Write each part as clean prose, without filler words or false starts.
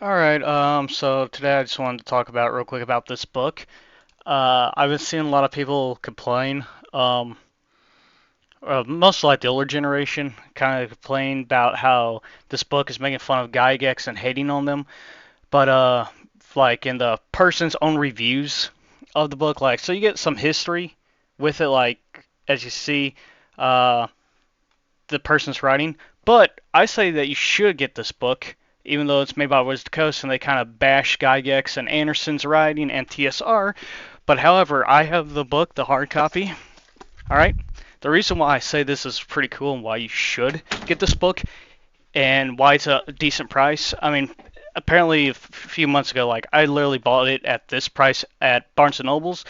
Alright, so today I just wanted to talk about real quick about this book. I've been seeing a lot of people complain, um, most like the older generation, kind of complain about how this book is making fun of Gygax and hating on them. But, like in the person's own reviews of the book, like, so you get some history with it, like, as you see, uh, the person's writing. But I say that you should get this book, even though it's made by Wizard of the Coast and they kind of bash Gygax and Anderson's writing and TSR. But however, I have the book, the hard copy. All right. The reason why I say this is pretty cool and why you should get this book and why it's a decent price. I mean, apparently a few months ago, like I literally bought it at this price at Barnes and Nobles.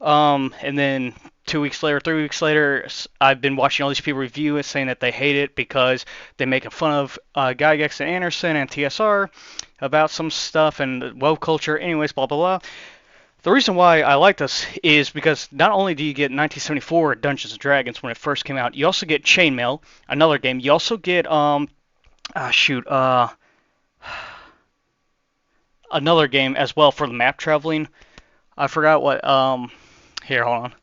And then 2 weeks later, 3 weeks later, I've been watching all these people review it, saying that they hate it because they're making fun of Gygax and Anderson and TSR about some stuff and woke culture. Anyways, blah blah blah. The reason why I like this is because not only do you get 1974 Dungeons and Dragons when it first came out, you also get Chainmail, another game. You also get shoot another game as well for the map traveling. I forgot what here, hold on.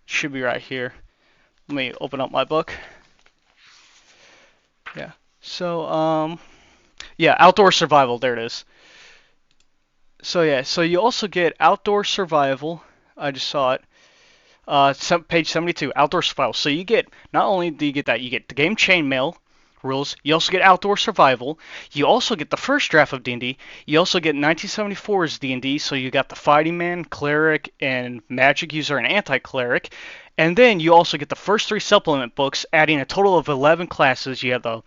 Should be right here. Let me open up my book. Yeah. So, yeah, outdoor survival. There it is. So yeah, so you also get outdoor survival. I just saw it. Page 72, outdoor survival. So you get not only do you get that, you get the game chainmail rules. You also get outdoor survival. You also get the first draft of D&D. You also get 1974's D&D. So you got the fighting man, cleric, and magic user and anti-cleric. And then you also get the first three supplement books, adding a total of 11 classes. You have the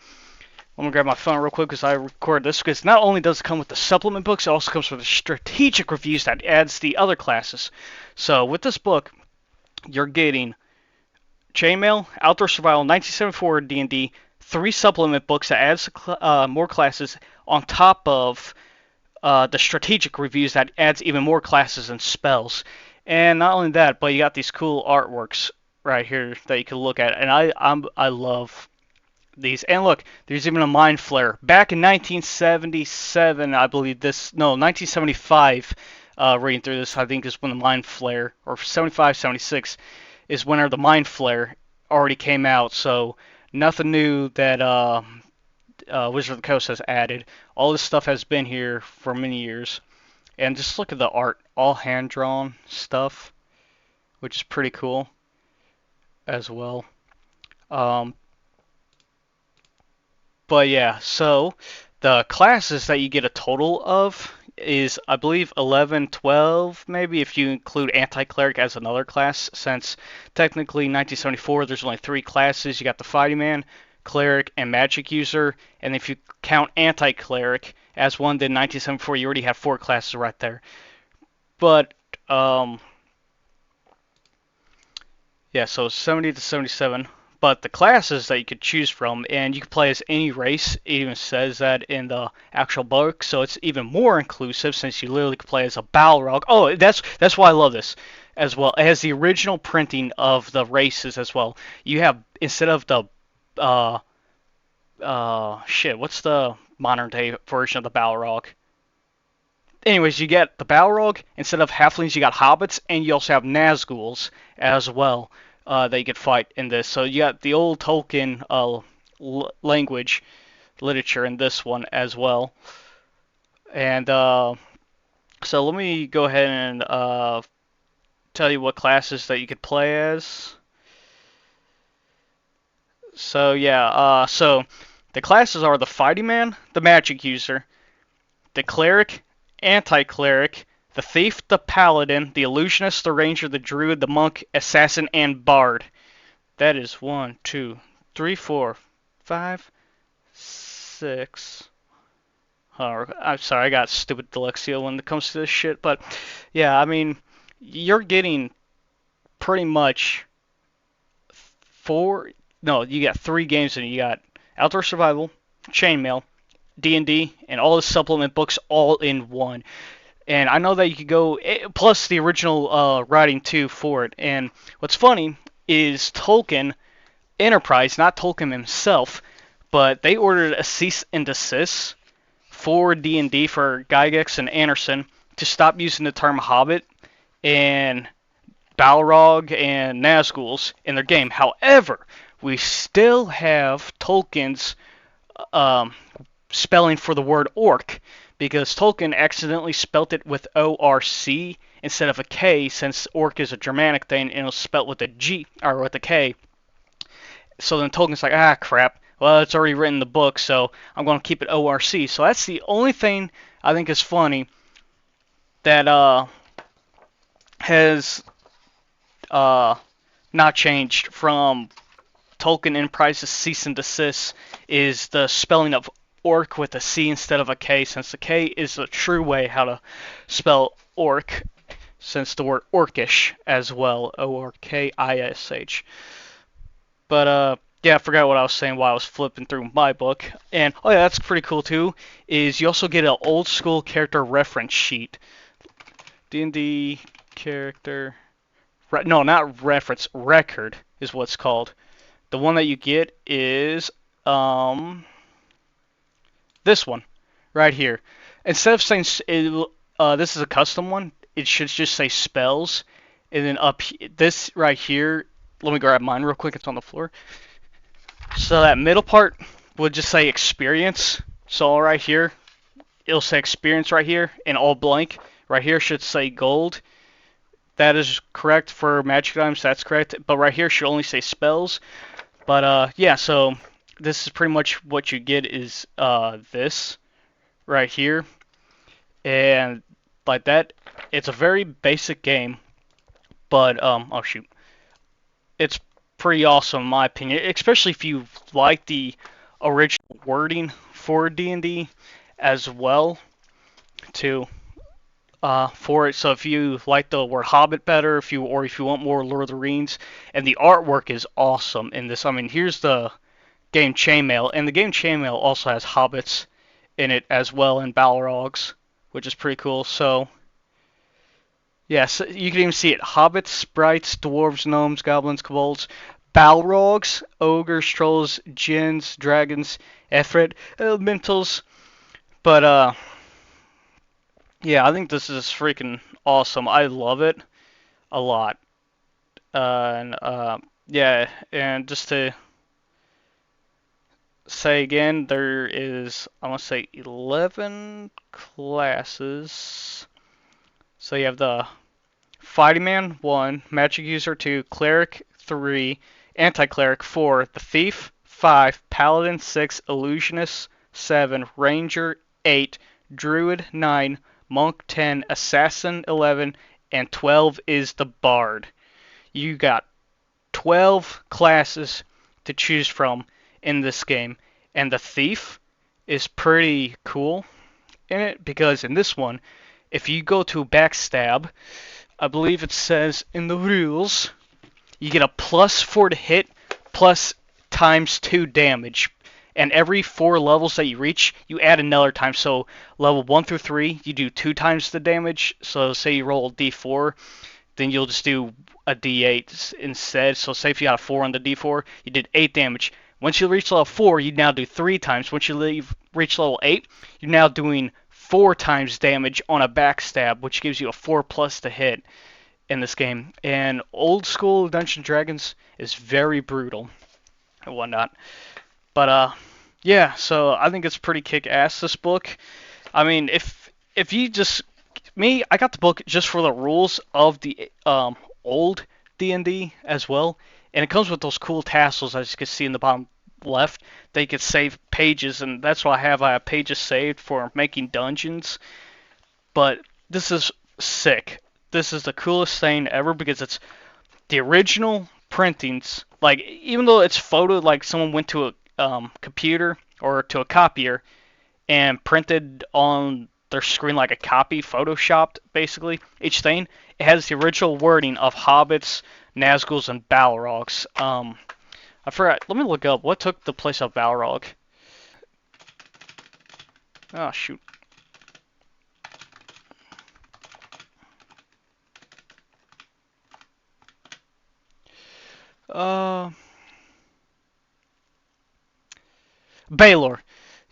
Let me grab my phone real quick because I record this. Because not only does it come with the supplement books, it also comes with the strategic reviews that adds the other classes. So with this book, you're getting Chainmail, Outdoor Survival, 1974 D&D, three supplement books that adds more classes on top of the strategic reviews that adds even more classes and spells. And not only that, but you got these cool artworks right here that you can look at. And I love these. And look, there's even a mind flare. Back in 1977, I believe this, no, 1975, reading through this, I think is when the mind flare, or 75, 76, is whenever the mind flare already came out. So nothing new that Wizard of the Coast has added. All this stuff has been here for many years. And just look at the art, all hand drawn stuff, which is pretty cool as well. Um, But yeah, so the classes that you get a total of is, I believe, 11, 12, maybe, if you include anti-cleric as another class, since technically 1974 there's only three classes. You got the fighting man, cleric, and magic user, and if you count anti-cleric as one, then 1974 you already have four classes right there. But yeah, so 70 to 77. But the classes that you could choose from, and you can play as any race, it even says that in the actual book, so it's even more inclusive since you literally can play as a Balrog. Oh, that's why I love this as well. It has the original printing of the races as well. You have, instead of the, uh, shit, what's the modern day version of the Balrog? Anyways, you get the Balrog, instead of halflings, you got hobbits, and you also have Nazguls as well that you could fight in this. So you got the old Tolkien language, literature in this one as well. And so let me go ahead and tell you what classes that you could play as. So yeah, so the classes are the Fighting Man, the Magic User, the Cleric, Anti-Cleric, the Thief, the Paladin, the Illusionist, the Ranger, the Druid, the Monk, Assassin, and Bard. That is 1, 2, 3, 4, 5, 6. I'm sorry, I got stupid dyslexia when it comes to this shit. But yeah, I mean, you're getting pretty much four. No, you got three games and you got Outdoor Survival, Chainmail, D&D, and all the supplement books all in one. And I know that you could go plus the original writing too for it. And what's funny is Tolkien Enterprise, not Tolkien himself, but they ordered a cease and desist for D&D for Gygax and Anderson to stop using the term Hobbit and Balrog and Nazguls in their game. However, we still have Tolkien's um, spelling for the word orc because Tolkien accidentally spelt it with ORC instead of a K since orc is a Germanic thing and it was spelt with a G or with a K. So then Tolkien's like, ah, crap. Well, it's already written in the book, so I'm going to keep it ORC. So that's the only thing I think is funny that has not changed from Tolkien Enterprise's cease and desist is the spelling of orc with a C instead of a K, since the K is the true way how to spell orc, since the word orcish as well, ORKISH. But yeah, I forgot what I was saying while I was flipping through my book. And oh yeah, that's pretty cool too. Is you also get an old school character reference sheet. D&D character. No, not reference. Record is what's called. The one that you get is this one right here. Instead of saying this is a custom one, it should just say spells, and then this right here. Let me grab mine real quick. It's on the floor. So that middle part would just say experience. So right here, it'll say experience right here, and all blank. Right here should say gold. That is correct for magic items. That's correct. But right here should only say spells. But yeah, so this is pretty much what you get is this right here, and like that. It's a very basic game, but oh shoot, it's pretty awesome in my opinion, especially if you like the original wording for D&D as well too. For it, so if you like the word Hobbit better, if you want more Lord of the Rings, and the artwork is awesome in this. I mean, here's the game Chainmail, and the game Chainmail also has hobbits in it as well, and Balrogs, which is pretty cool. So yeah, so you can even see it: hobbits, sprites, dwarves, gnomes, goblins, kobolds, Balrogs, ogres, trolls, djinns, dragons, Efret, elementals. But yeah, I think this is freaking awesome. I love it a lot. And yeah, and just to say again, there is, I want to say 11 classes. So you have the Fighting Man 1, Magic User 2, Cleric 3, Anti-Cleric 4, the Thief 5, Paladin 6, Illusionist 7, Ranger 8, Druid 9, Monk 10, Assassin 11, and 12 is the Bard. You got 12 classes to choose from in this game, and the Thief is pretty cool in it because in this one, if you go to backstab, I believe it says in the rules, you get a +4 to hit plus ×2 damage. And every 4 levels that you reach, you add another time. So level 1 through 3, you do 2 times the damage. So say you roll a d4, then you'll just do a d8 instead. So say if you got a 4 on the d4, you did 8 damage. Once you reach level 4, you now do 3 times. Once you reach level 8, you're now doing 4 times damage on a backstab, which gives you a 4+ to hit in this game. And old school Dungeons & Dragons is very brutal and whatnot. But yeah, so I think it's pretty kick-ass, this book. I mean, if you just I got the book just for the rules of the old D&D as well, and it comes with those cool tassels as you can see in the bottom left. They could save pages, and that's what I have. I have pages saved for making dungeons. But this is sick. This is the coolest thing ever because it's the original printings. Like, even though it's photoed like someone went to a computer or to a copier and printed on their screen like a copy, photoshopped basically, each thing, it has the original wording of hobbits, Nazguls, and Balrogs. I forgot, let me look up what took the place of Balrog. Oh shoot. Baylor.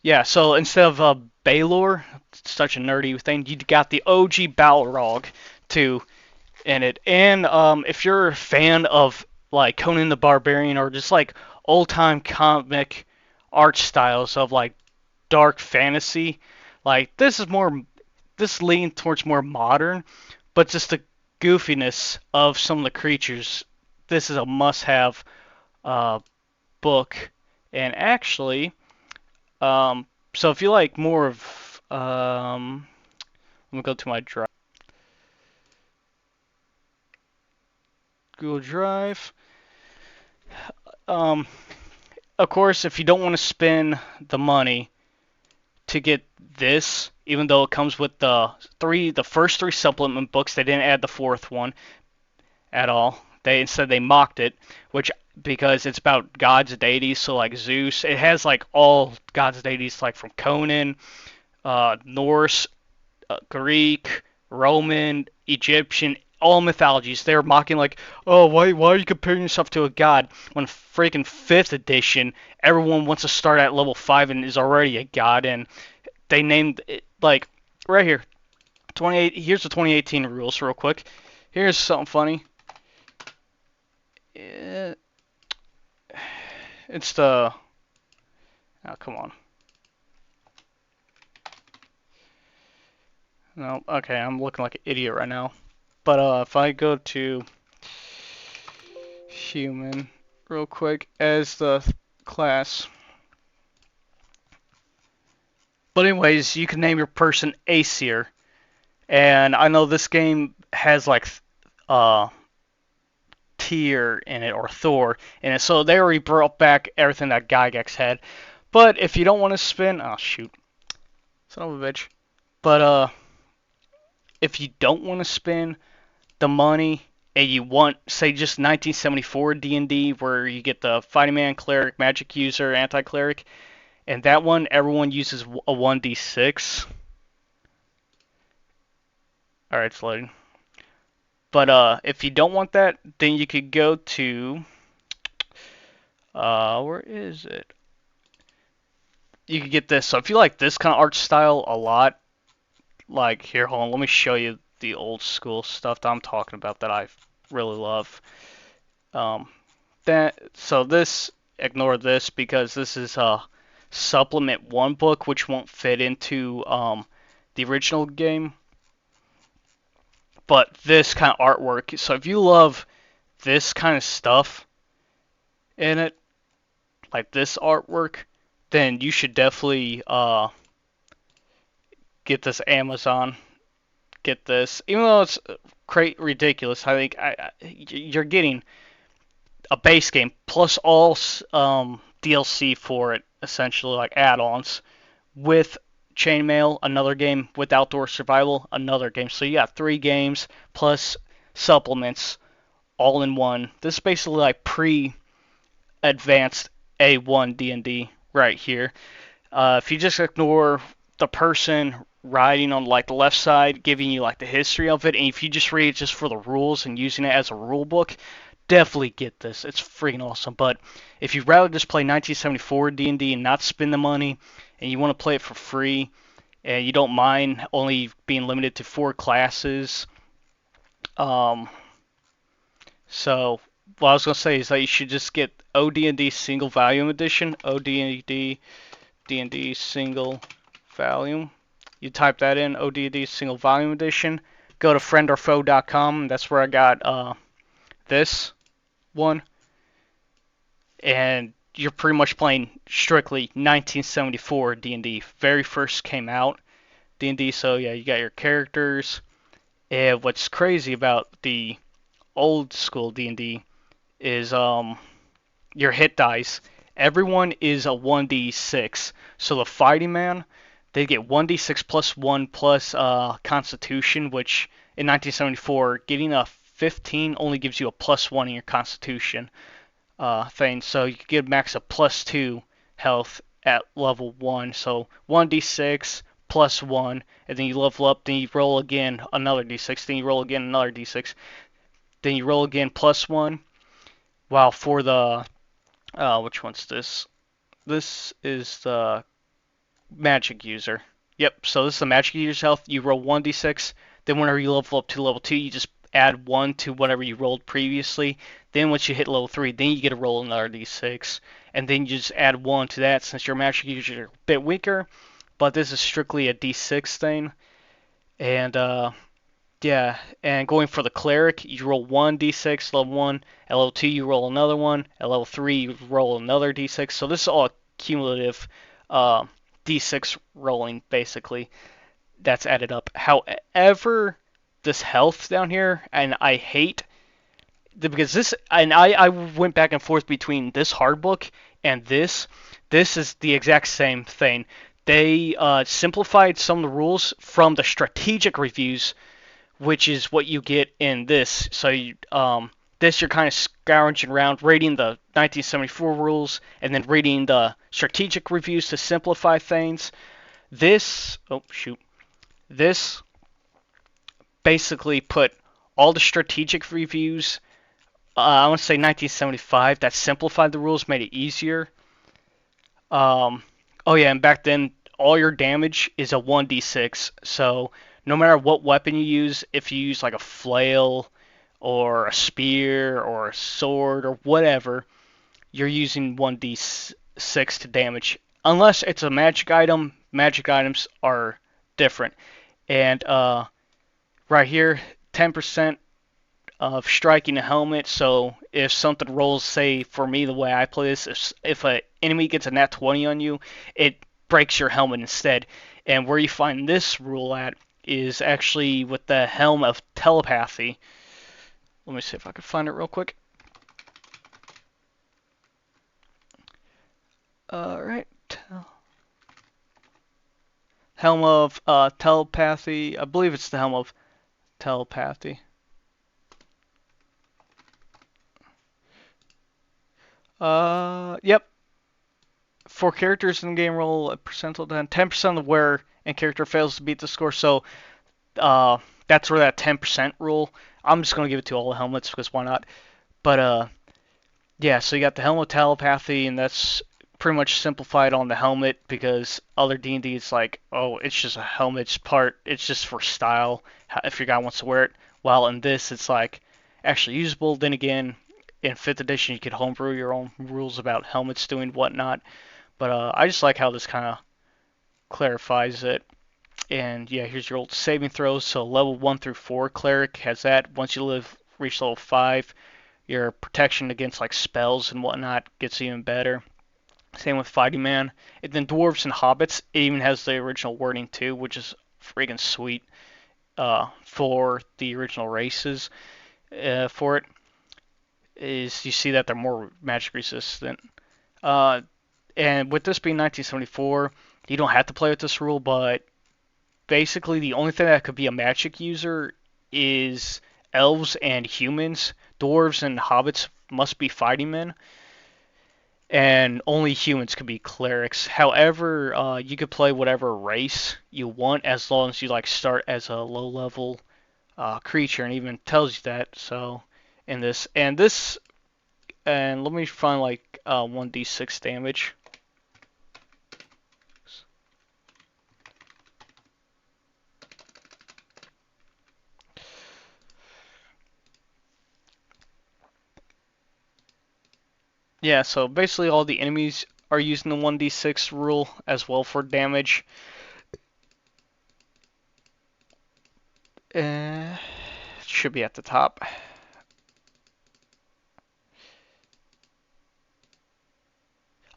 Yeah, so instead of Baylor, such a nerdy thing. You got the OG Balrog too in it, and if you're a fan of like Conan the Barbarian or just like old time comic art styles of like dark fantasy, like this leans towards more modern, but just the goofiness of some of the creatures. This is a must-have uh, book, and actually, so if you like more of, let me go to my drive, Google Drive. Um, of course, if you don't want to spend the money to get this, even though it comes with the first three supplement books, they didn't add the fourth one at all. They mocked it, which because it's about gods and deities, so like Zeus, it has like all gods and deities like from Conan, Norse, Greek, Roman, Egyptian, all mythologies. They're mocking like, oh, why are you comparing yourself to a god when freaking fifth edition everyone wants to start at level 5 and is already a god, and they named it like right here. 28. Here's the 2018 rules real quick. Here's something funny. It's the oh, come on. No, okay, I'm looking like an idiot right now. But if I go to human real quick as the class. But anyways, you can name your person Aesir. And I know this game has like uh Tyr in it or Thor in it, so they already brought back everything that Gygax had. But if you don't want to spend, oh shoot, son of a bitch. But if you don't want to spend the money and you want, say, just 1974 D&D where you get the fighting man, cleric, magic user, anti-cleric, and that one everyone uses a 1d6. All right, it's loading. But if you don't want that, then you could go to where is it? You could get this. So if you like this kind of art style a lot, like here, hold on, let me show you the old school stuff that I'm talking about that I really love. Um, this, ignore this because this is a supplement one book which won't fit into the original game. But this kind of artwork, so if you love this kind of stuff in it, like this artwork, then you should definitely get this Amazon. Get this, even though it's ridiculous. I think you're getting a base game plus all DLC for it, essentially like add-ons with Chainmail, another game with Outdoor Survival, another game. So you got 3 games plus supplements all in one. This is basically like pre-advanced A1 D&D right here. If you just ignore the person writing on like the left side, giving you like the history of it, and if you just read it just for the rules and using it as a rule book, definitely get this. It's freaking awesome. But if you'd rather just play 1974 D&D and not spend the money, and you want to play it for free, and you don't mind only being limited to 4 classes, so what I was gonna say is that you should just get OD&D Single Volume Edition, OD&D D&D Single Volume. You type that in, OD&D Single Volume Edition. Go to friendorfoe.com. That's where I got this one, and you're pretty much playing strictly 1974 D&D. Very first came out D&D, so yeah, you got your characters. And what's crazy about the old school D&D is your hit dice. Everyone is a 1d6. So the fighting man, they get 1d6 plus 1 plus Constitution, which in 1974, getting a 15 only gives you a plus 1 in your Constitution thing. So you could get max of plus 2 health at level 1. So 1d6 plus 1, and then you level up, then you roll again another d6, then you roll again another d6, then you roll again plus 1. While for the, which one's this? This is the magic user. Yep. So this is the magic user's health. You roll 1d6. Then whenever you level up to level 2, you just add 1 to whatever you rolled previously. Then once you hit level 3, then you get to roll another d6. And then you just add 1 to that since your magic users are a bit weaker. But this is strictly a d6 thing. And yeah, and going for the cleric, you roll 1d6 level 1. At level 2, you roll another one. At level 3, you roll another d6. So this is all cumulative uh, d6 rolling, basically, that's added up. However, this health down here, and I hate because this, and I went back and forth between this hard book and this. This is the exact same thing. They simplified some of the rules from the strategic reviews, which is what you get in this. So this you're kind of scrounging around, reading the 1974 rules, and then reading the strategic reviews to simplify things. This basically put all the strategic reviews. I want to say 1975. That simplified the rules, made it easier. Oh yeah, and back then all your damage is a 1d6. So no matter what weapon you use, if you use like a flail or a spear or a sword or whatever, you're using 1d6 to damage. Unless it's a magic item, magic items are different. And right here, 10% of striking a helmet. So if something rolls, say for me the way I play this, if an enemy gets a nat 20 on you, it breaks your helmet instead. And where you find this rule at is actually with the helm of telepathy. Let me see if I can find it real quick. Alright. Helm of telepathy. I believe it's the helm of telepathy. Yep. For characters in the game, roll a percentile down. 10% of where and character fails to beat the score. So that's where that 10% rule. I'm just gonna give it to all the helmets because why not? But yeah. So you got the helmet telepathy, and that's pretty much simplified on the helmet because other D&D is like, oh, it's just a helmet's part. It's just for style if your guy wants to wear it. While in this, it's like actually usable. Then again, in 5th edition, you could homebrew your own rules about helmets doing whatnot. But I just like how this kind of clarifies it. And yeah, here's your old saving throws. So level 1 through 4 cleric has that. Once you reach level 5, your protection against like spells and whatnot gets even better. Same with fighting man. And then dwarves and hobbits, it even has the original wording too, which is freaking sweet for the original races. For it is you see that they're more magic resistant. And with this being 1974, you don't have to play with this rule, but basically the only thing that could be a magic user is elves and humans. Dwarves and hobbits must be fighting men, and only humans can be clerics. However, you could play whatever race you want as long as you like start as a low level creature, and even tells you that. So in this and let me find like 1d6 damage. Yeah, so basically all the enemies are using the 1d6 rule as well for damage. Should be at the top.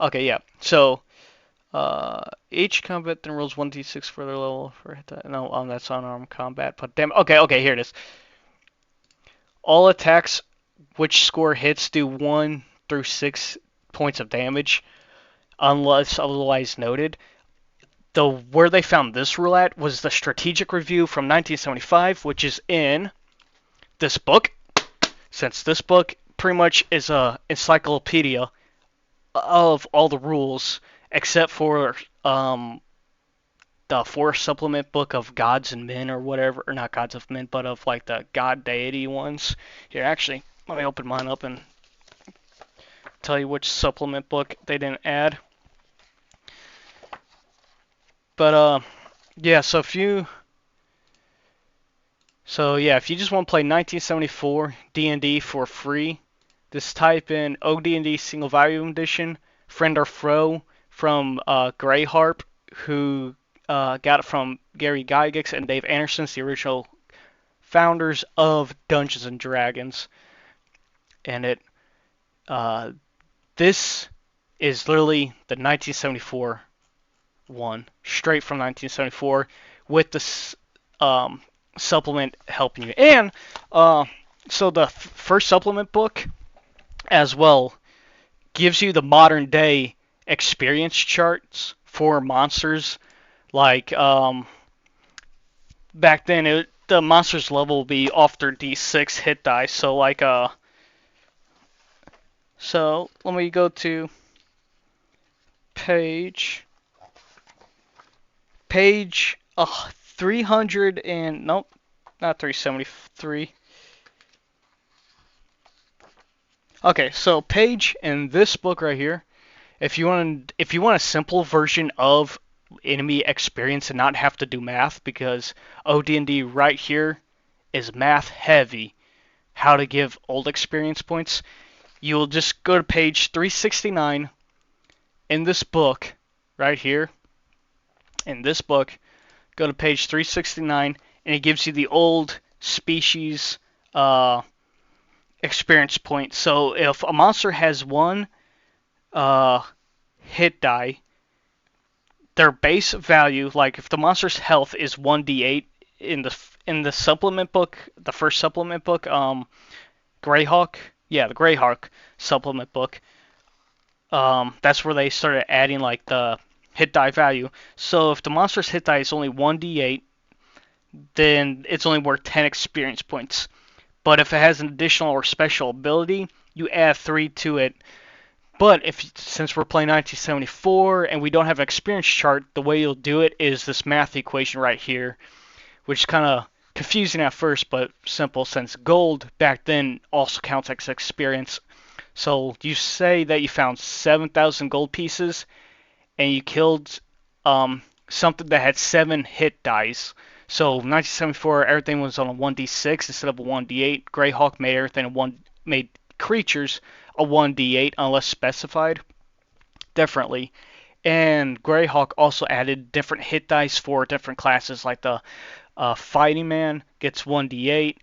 Okay, yeah. So each combat then rolls 1d6 for their level for hit that. No, that's unarmed combat. But damn. Okay, here it is. All attacks which score hits do 1 through 6 points of damage, unless otherwise noted. Where they found this rule at was the strategic review from 1975, which is in this book. Since this book pretty much is a encyclopedia of all the rules, except for the fourth supplement book of gods and men or whatever, or not gods of men, but of like the god deity ones. Here, actually, let me open mine up and tell you which supplement book they didn't add. But Yeah, if you just want to play 1974 D&D for free, just type in OD&D Single Volume Edition, Friend or Foe from Greyharp, who got it from Gary Gygax and Dave Anderson, the original founders of Dungeons and Dragons. And uh, this is literally the 1974 one, straight from 1974, with the supplement helping you. And so the first supplement book as well gives you the modern day experience charts for monsters. Like back then, the monsters level will be off their D6 hit die. So let me go to page page 300 and nope, not 373. Okay, so page in this book right here, if you want a simple version of enemy experience and not have to do math, because OD&D right here is math heavy, how to give old experience points, you'll just go to page 369 in this book right here. In this book, go to page 369 and it gives you the old species experience point. So if a monster has one uh, hit die, their base value, like if the monster's health is 1d8 in the supplement book, the first supplement book, Greyhawk, yeah, the Greyhawk supplement book, that's where they started adding like the hit die value. So if the monster's hit die is only 1d8, then it's only worth 10 experience points. But if it has an additional or special ability, you add 3 to it. But since we're playing 1974 and we don't have an experience chart, the way you'll do it is this math equation right here, which is kind of confusing at first, but simple since gold back then also counts as experience. So you say that you found 7,000 gold pieces and you killed something that had 7 hit dice. So 1974, everything was on a 1d6 instead of a 1d8. Greyhawk made everything made creatures a 1d8 unless specified differently. And Greyhawk also added different hit dice for different classes, like the Fighting Man gets 1d8,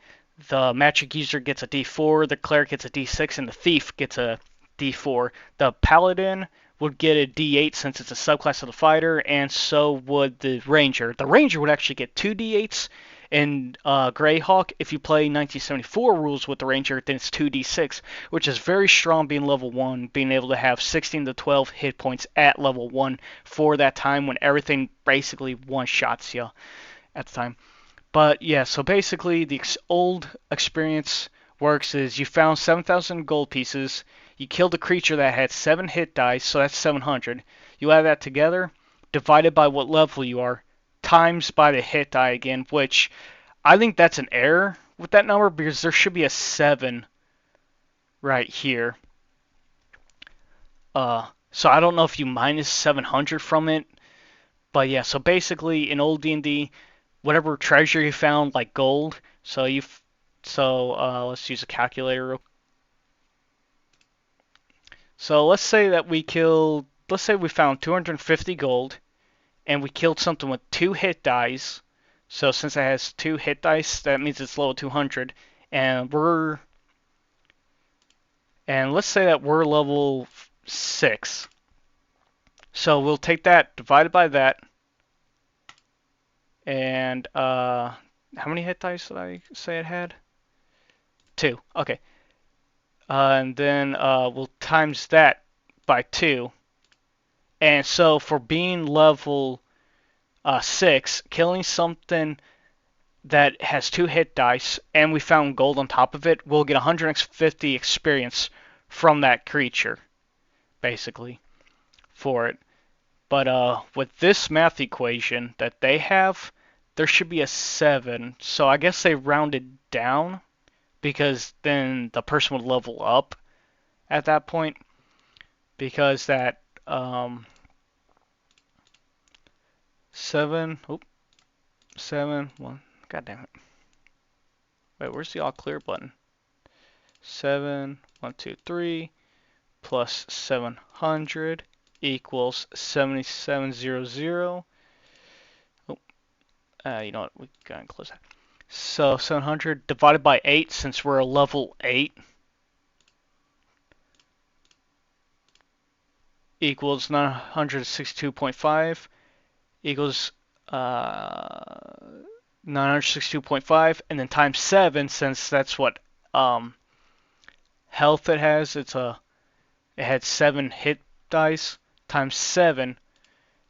the Magic User gets a d4, the Cleric gets a d6, and the Thief gets a d4. The Paladin would get a d8 since it's a subclass of the Fighter, and so would the Ranger. The Ranger would actually get 2d8s. In Greyhawk, if you play 1974 rules with the Ranger, then it's 2d6, which is very strong being level 1, being able to have 16 to 12 hit points at level 1 for that time when everything basically one-shots you at the time. But yeah, so basically the old experience works is you found 7,000 gold pieces, you killed a creature that had 7 hit dice, so that's 700. You add that together, divided by what level you are, times by the hit die again, which I think that's an error with that number because there should be a 7 right here. So I don't know if you minus 700 from it, but yeah, so basically in old D&D, whatever treasure you found, like gold, let's use a calculator. So let's say we found 250 gold, and we killed something with 2 hit dice. So since it has 2 hit dice, that means it's level 200, and let's say that we're level 6. So we'll take that divided by that, and how many hit dice did I say it had? 2. Okay. And then we'll times that by 2. And so for being level 6, killing something that has 2 hit dice, and we found gold on top of it, we'll get 150 experience from that creature, basically, for it. But with this math equation that they have, there should be a 7. So I guess they rounded down because then the person would level up at that point. Because that 7. Oop, 7, 1. God damn it. Wait, where's the all clear button? 7, 1, 2, 3 plus 700 equals 7700. Oh, you know what? We gotta close that. So 700 divided by 8, since we're a level 8, equals 962.5 equals 962.5, and then times 7, since that's what health it has. It had 7 hit dice, times 7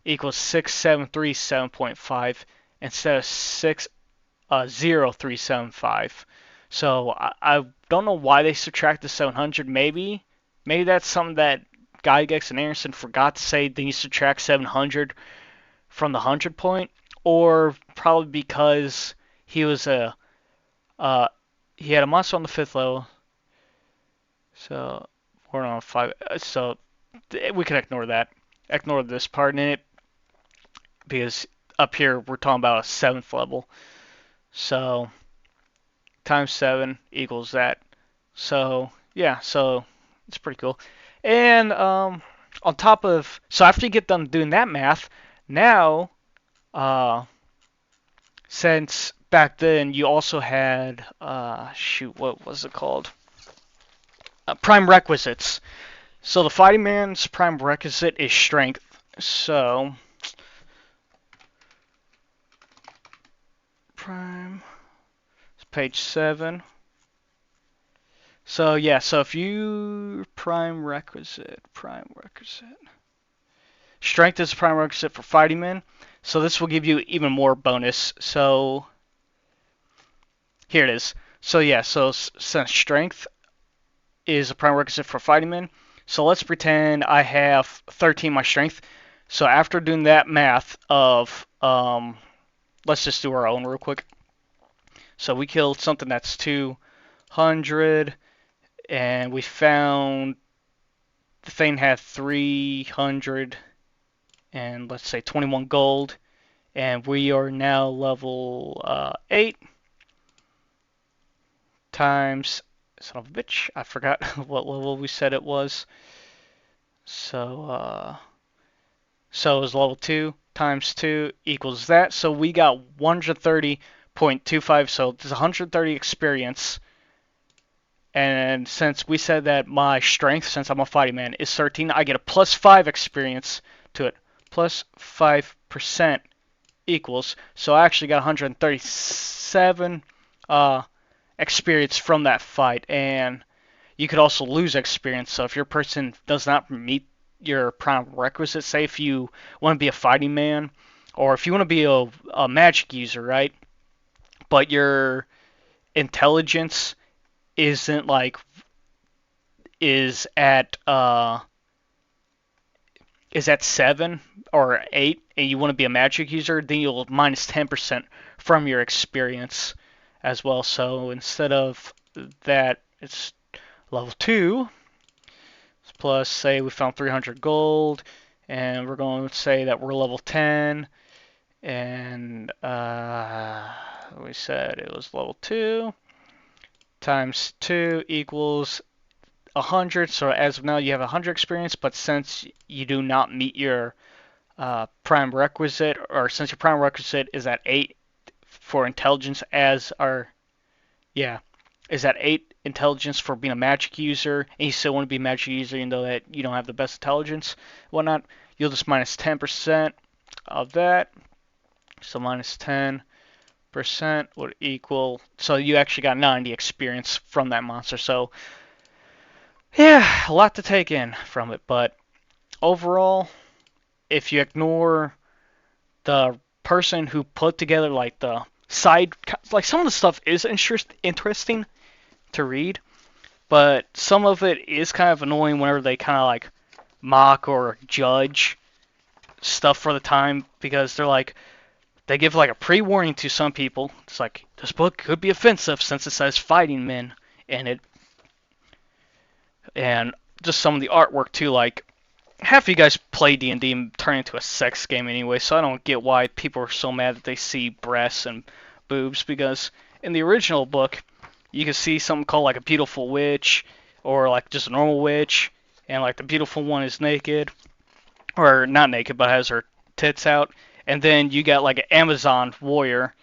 equals 6737.5 instead of 60375. So I don't know why they subtracted 700. Maybe that's something that Gygax and Anderson forgot to say. They subtract 700 from the 100 point, or probably because he was he had a monster on the 5th level. So we're on 5. So we can ignore that. Ignore this part in it, because up here we're talking about a 7th level. So times 7 equals that. So yeah, so it's pretty cool. And on top of, so after you get done doing that math, now since back then you also had shoot, what was it called? Prime requisites. So the fighting man's prime requisite is strength. So prime, page 7. So yeah, so if you prime requisite, strength is a prime requisite for fighting men. So this will give you even more bonus. So here it is. So yeah, so since strength is a prime requisite for fighting men, so let's pretend I have 13 my strength. So after doing that math of let's just do our own real quick. So we killed something that's 200, and we found the thing had 300 and let's say 21 gold, and we are now level 8 times, son of a bitch, I forgot what level we said it was. So so it was level 2 times 2 equals that. So we got 130.25, so there's 130 experience. And since we said that my strength, since I'm a fighting man, is 13, I get a plus 5 experience to it. Plus 5% equals, so I actually got 137 experience from that fight. And you could also lose experience. So if your person does not meet your prime requisite, say if you want to be a fighting man, or if you want to be a magic user, right? But your intelligence isn't like is at 7 or 8, and you want to be a magic user, then you'll minus 10% from your experience as well. So instead of that, it's level 2 plus, say we found 300 gold, and we're going to say that we're level 10, and we said it was level 2 times 2 equals 100. So as of now you have 100 experience, but since you do not meet your prime requisite, or since your prime requisite is at 8 for intelligence, as our is at 8 intelligence for being a magic user, and you still want to be a magic user even though that you don't have the best intelligence, whatnot, you'll just minus 10% of that. So minus 10% would equal, so you actually got 90 experience from that monster. So yeah, a lot to take in from it, but overall, if you ignore the person who put together like the side, like some of the stuff is interesting to read, but some of it is kind of annoying whenever they kind of like mock or judge stuff for the time, because they're like, they give like a pre-warning to some people. It's like, this book could be offensive since it says fighting men in it. And just some of the artwork too, like half of you guys play D&D and turn into a sex game anyway, so I don't get why people are so mad that they see breasts and boobs, because in the original book, you can see something called like a beautiful witch, or like just a normal witch, and like the beautiful one is naked, or not naked, but has her tits out, and then you got like an Amazon warrior,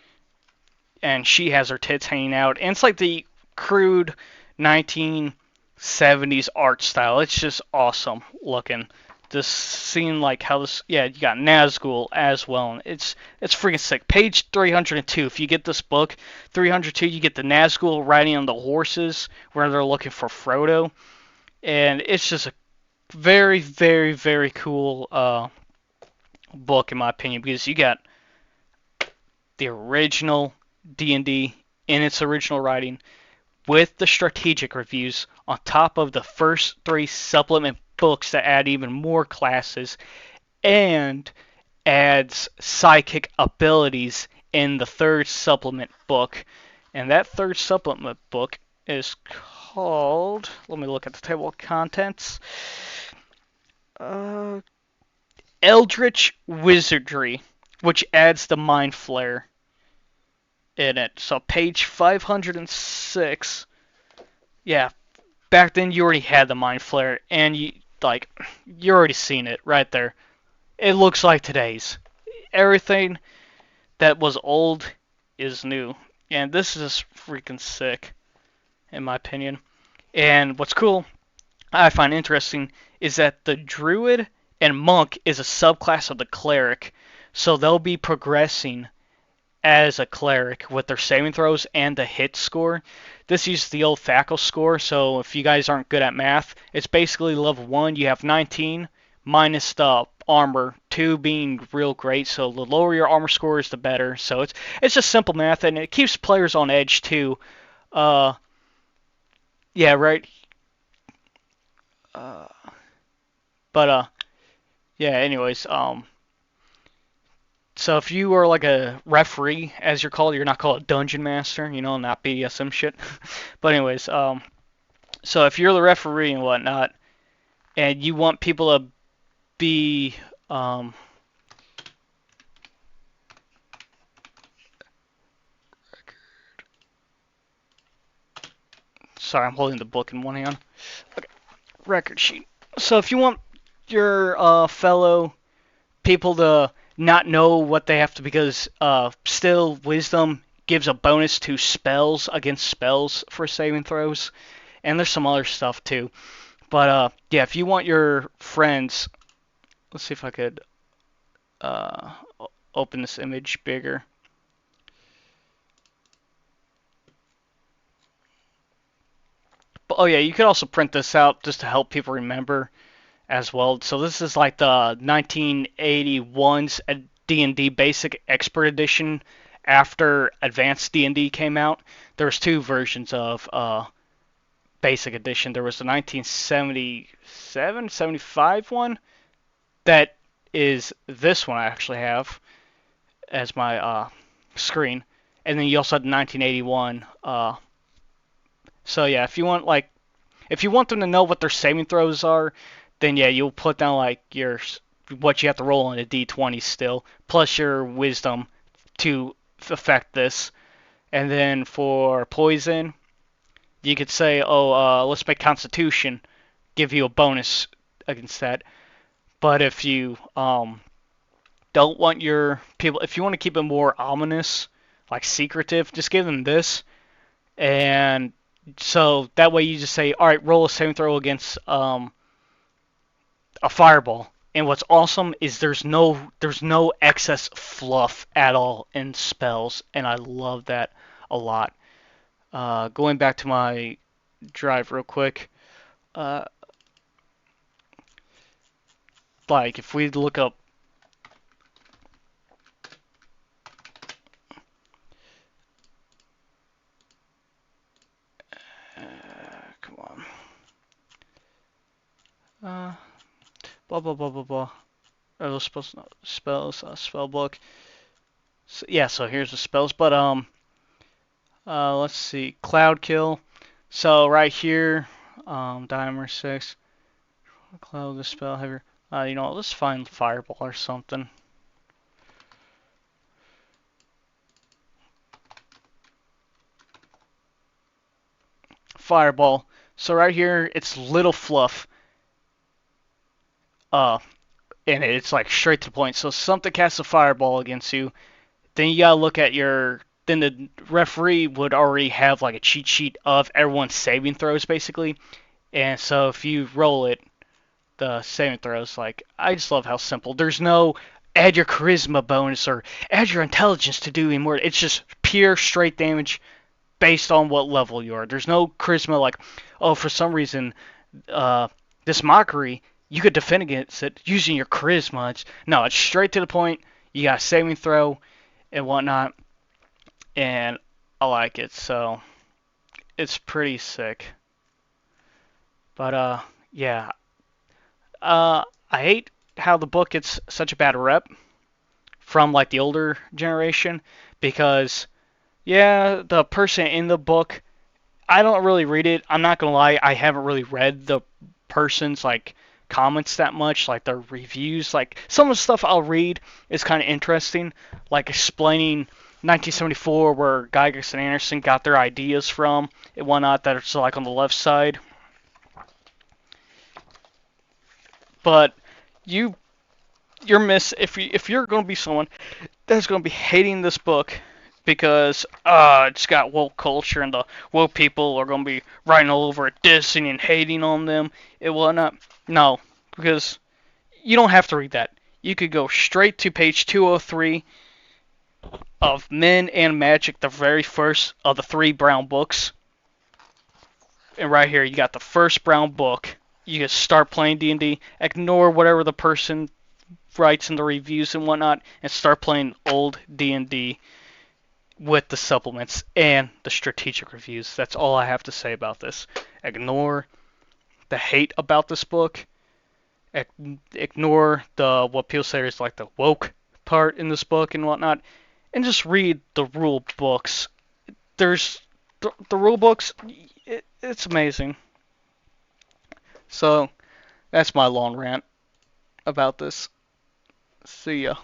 and she has her tits hanging out, and it's like the crude 1970s art style. It's just awesome looking. Just seeing like how this, yeah, you got Nazgul as well, and it's freaking sick. Page 302. If you get this book, 302, you get the Nazgul riding on the horses where they're looking for Frodo, and it's just a very, very, very cool book in my opinion, because you got the original D&D in its original writing with the strategic reviews on top of the first three supplement books that add even more classes and adds psychic abilities in the third supplement book. And that third supplement book is called, let me look at the table of contents, uh, Eldritch Wizardry, which adds the Mind Flare in it. So page 506. Yeah, back then you already had the Mind Flare, and you already seen it right there. It looks like today's. Everything that was old is new, and this is freaking sick, in my opinion. And what's cool, I find interesting, is that the Druid and Monk is a subclass of the Cleric, so they'll be progressing as a cleric with their saving throws and the hit score. This uses the old Thackle score, so if you guys aren't good at math, it's basically level 1, you have 19 minus the armor, 2 being real great, so the lower your armor score is the better. So it's just simple math, and it keeps players on edge too. Uh, yeah, right. Uh, but yeah. Anyways, so if you are like a referee, as you're called, you're not called a dungeon master, not BDSM shit. But anyways, so if you're the referee and whatnot, and you want people to be, sorry, I'm holding the book in one hand. Okay, record sheet. So if you want your fellow people to not know what they have to, because still wisdom gives a bonus to spells against spells for saving throws, and there's some other stuff too. But yeah, if you want your friends, let's see if I could uh, open this image bigger. But, oh yeah, you could also print this out just to help people remember as well. So this is like the 1981's D&D Basic Expert Edition after Advanced D&D came out. There was two versions of Basic Edition. There was the 1977, 75 one that is this one I actually have as my screen, and then you also had the 1981. So yeah, if you want them to know what their saving throws are, then yeah, you'll put down like your what you have to roll on a d20 still, plus your wisdom to affect this. And then for poison, you could say, oh, let's make Constitution, give you a bonus against that. But if you don't want your people, if you want to keep it more ominous, like secretive, just give them this, and so that way you just say, all right, roll a saving throw against a fireball. And what's awesome is there's no excess fluff at all in spells, and I love that a lot. Going back to my drive real quick, uh, like if we look up, come on, uh, blah blah blah blah blah. Are those spells? Spell book. So, yeah, so here's the spells, but let's see, Cloud Kill. So right here, Dimer 6, Cloud the spell heavier. Let's find Fireball or something. Fireball. So right here, it's Little Fluff. Uh, and it's like straight to the point. So something casts a Fireball against you, then you gotta look at your. Then the referee would already have like a cheat sheet of everyone's saving throws basically, and so if you roll it, the saving throws, like I just love how simple. There's no add your charisma bonus or add your intelligence to do more. It's just pure straight damage based on what level you are. There's no charisma like, oh, for some reason, uh, this mockery you could defend against it using your charisma. No, it's straight to the point. You got a saving throw and whatnot, and I like it. So it's pretty sick. But yeah, I hate how the book gets such a bad rep from like the older generation because yeah, the person in the book, I don't really read it. I'm not gonna lie, I haven't really read the person's like comments that much, like their reviews. Like some of the stuff I'll read is kind of interesting, like explaining 1974 where Gygax and Anderson got their ideas from and whatnot. That's like on the left side, but you if you're going to be someone that's going to be hating this book because it's got woke culture and the woke people are going to be writing all over it, dissing and hating on them and whatnot. No, because you don't have to read that. You could go straight to page 203 of Men and Magic, the very first of the three brown books. And right here, you got the first brown book. You can start playing D&D. Ignore whatever the person writes in the reviews and whatnot, and start playing old D&D with the supplements and the strategic reviews. That's all I have to say about this. Ignore the hate about this book. Ignore the what people say is like the woke part in this book and whatnot, and just read the rule books. There's the rule books. It's amazing. So that's my long rant about this. See ya.